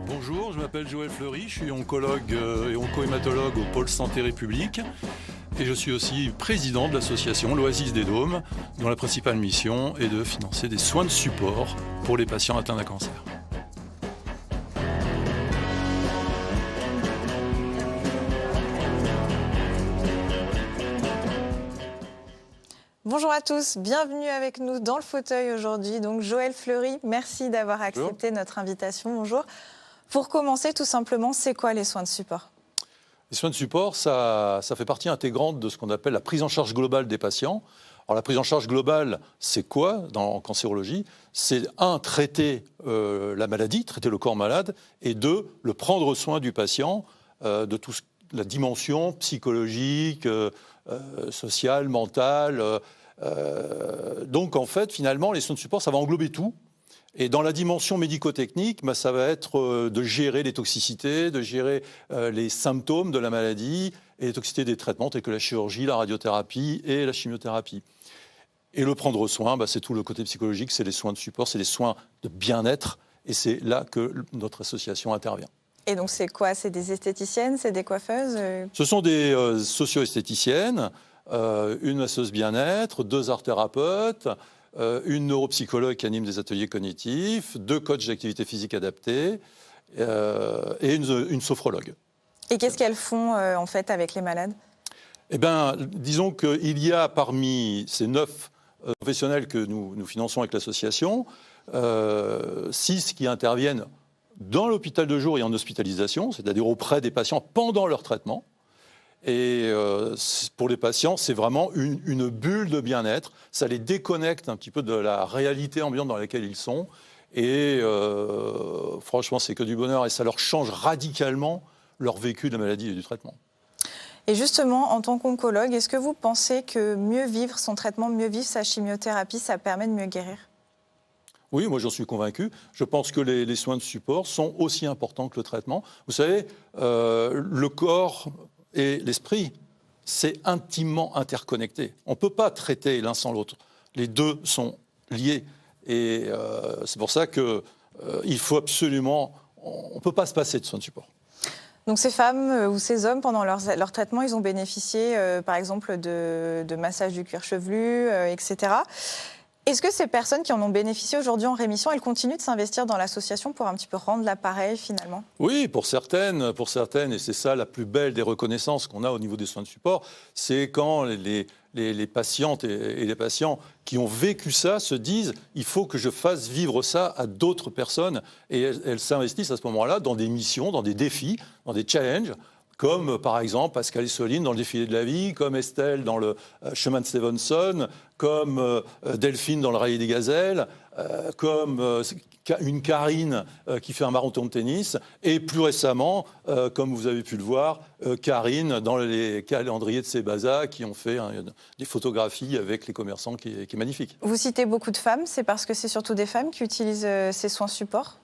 Bonjour, je m'appelle Joël Fleury, je suis oncologue et onco-hématologue au pôle Santé République et je suis aussi président de l'association l'Oasis des Dômes dont la principale mission est de financer des soins de support pour les patients atteints d'un cancer. Bonjour à tous, bienvenue avec nous dans le fauteuil aujourd'hui. Donc Joël Fleury, merci d'avoir accepté notre invitation. Bonjour. Pour commencer, tout simplement, c'est quoi les soins de support ? Les soins de support, ça fait partie intégrante de ce qu'on appelle la prise en charge globale des patients. Alors la prise en charge globale, c'est quoi en cancérologie ? C'est traiter la maladie, traiter le corps malade, et deux, le prendre soin du patient de toute la dimension psychologique, sociale, mentale. Donc en fait, finalement, les soins de support, ça va englober tout. Et dans la dimension médico-technique, ça va être de gérer les toxicités, de gérer les symptômes de la maladie et les toxicités des traitements tels que la chirurgie, la radiothérapie et la chimiothérapie. Et le prendre soin, c'est tout le côté psychologique, c'est les soins de support, c'est les soins de bien-être. Et c'est là que notre association intervient. Et donc c'est quoi ? C'est des esthéticiennes, c'est des coiffeuses ? Ce sont des socio-esthéticiennes, une masseuse bien-être, 2 art-thérapeutes, une neuropsychologue qui anime des ateliers cognitifs, 2 coachs d'activité physique adaptée et une sophrologue. Et qu'est-ce qu'elles font en fait avec les malades ? Eh bien, disons qu'il y a parmi ces 9 professionnels que nous finançons avec l'association, 6 qui interviennent dans l'hôpital de jour et en hospitalisation, c'est-à-dire auprès des patients pendant leur traitement. Et pour les patients, c'est vraiment une bulle de bien-être. Ça les déconnecte un petit peu de la réalité ambiante dans laquelle ils sont. Et franchement, c'est que du bonheur. Et ça leur change radicalement leur vécu de la maladie et du traitement. Et justement, en tant qu'oncologue, est-ce que vous pensez que mieux vivre son traitement, mieux vivre sa chimiothérapie, ça permet de mieux guérir ? Oui, moi j'en suis convaincu. Je pense que les soins de support sont aussi importants que le traitement. Vous savez, le corps et l'esprit, c'est intimement interconnecté. On ne peut pas traiter l'un sans l'autre. Les deux sont liés. Et c'est pour ça qu'il faut absolument... On ne peut pas se passer de soins de support. Donc ces femmes ou ces hommes, pendant leur traitement, ils ont bénéficié, par exemple, de massage du cuir chevelu, etc. Est-ce que ces personnes qui en ont bénéficié aujourd'hui en rémission, elles continuent de s'investir dans l'association pour un petit peu rendre l'appareil finalement ? Oui, pour certaines, et c'est ça la plus belle des reconnaissances qu'on a au niveau des soins de support, c'est quand les patientes et les patients qui ont vécu ça se disent « il faut que je fasse vivre ça à d'autres personnes » et elles s'investissent à ce moment-là dans des missions, dans des défis, dans des challenges, comme par exemple Pascal et Soline dans le défilé de la vie, comme Estelle dans le chemin de Stevenson, comme Delphine dans le rallye des gazelles, comme une Karine qui fait un marathon de tennis, et plus récemment, comme vous avez pu le voir, Karine dans les calendriers de Sébaza qui ont fait des photographies avec les commerçants qui est magnifique. Vous citez beaucoup de femmes, c'est parce que c'est surtout des femmes qui utilisent ces soins support ?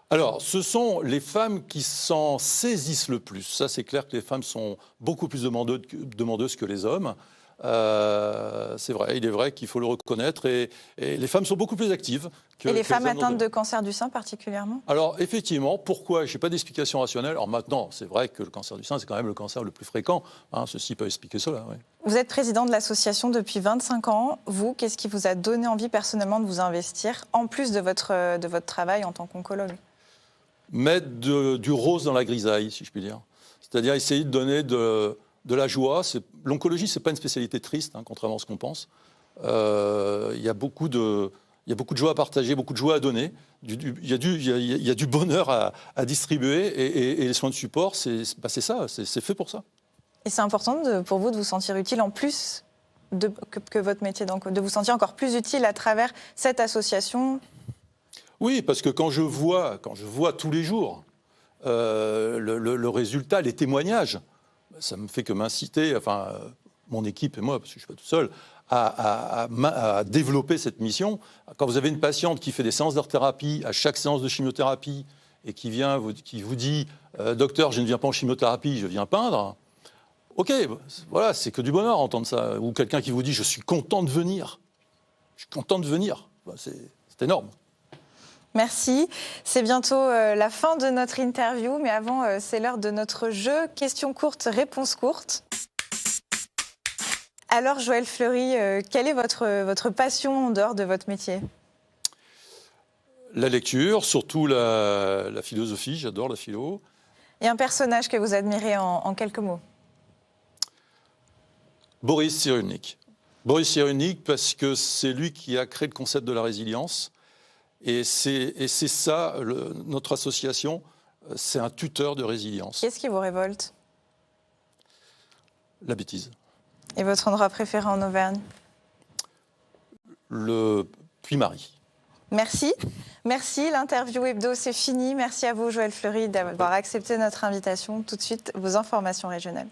Alors, ce sont les femmes qui s'en saisissent le plus. Ça, c'est clair que les femmes sont beaucoup plus demandeuses que les hommes. C'est vrai, il est vrai qu'il faut le reconnaître. Et les femmes sont beaucoup plus actives. Et les femmes atteintes de cancer du sein particulièrement ? Alors, effectivement, pourquoi ? Je n'ai pas d'explication rationnelle. Alors maintenant, c'est vrai que le cancer du sein, c'est quand même le cancer le plus fréquent. Ceci peut expliquer cela, oui. Vous êtes président de l'association depuis 25 ans. Vous, qu'est-ce qui vous a donné envie personnellement de vous investir, en plus de votre travail en tant qu'oncologue ? Mettre du rose dans la grisaille, si je puis dire. C'est-à-dire essayer de donner de la joie. L'oncologie, ce n'est pas une spécialité triste, contrairement à ce qu'on pense. Il y a beaucoup de joie à partager, beaucoup de joie à donner. Il y a du bonheur à distribuer. Et les soins de support, c'est ça, c'est fait pour ça. Et c'est important pour vous de vous sentir utile en plus que votre métier, donc de vous sentir encore plus utile à travers cette association ? Oui, parce que quand je vois tous les jours le résultat, les témoignages, ça me fait que m'inciter, mon équipe et moi, parce que je ne suis pas tout seul, à développer cette mission. Quand vous avez une patiente qui fait des séances d'art-thérapie à chaque séance de chimiothérapie et qui vous dit « Docteur, je ne viens pas en chimiothérapie, je viens peindre », ok, voilà, c'est que du bonheur à entendre ça. Ou quelqu'un qui vous dit « Je suis content de venir ». Je suis content de venir. C'est énorme. Merci. C'est bientôt la fin de notre interview, mais avant, c'est l'heure de notre jeu. Questions courtes, réponses courtes. Alors, Joël Fleury, quelle est votre passion en dehors de votre métier ? La lecture, surtout la philosophie, j'adore la philo. Et un personnage que vous admirez en quelques mots ? Boris Cyrulnik. Boris Cyrulnik parce que c'est lui qui a créé le concept de la résilience. Et c'est ça, notre association, c'est un tuteur de résilience. Qu'est-ce qui vous révolte ? La bêtise. Et votre endroit préféré en Auvergne ? Le Puy-Marie. Merci. Merci. L'interview hebdo, c'est fini. Merci à vous, Joël Fleury, d'avoir accepté notre invitation. Tout de suite, vos informations régionales.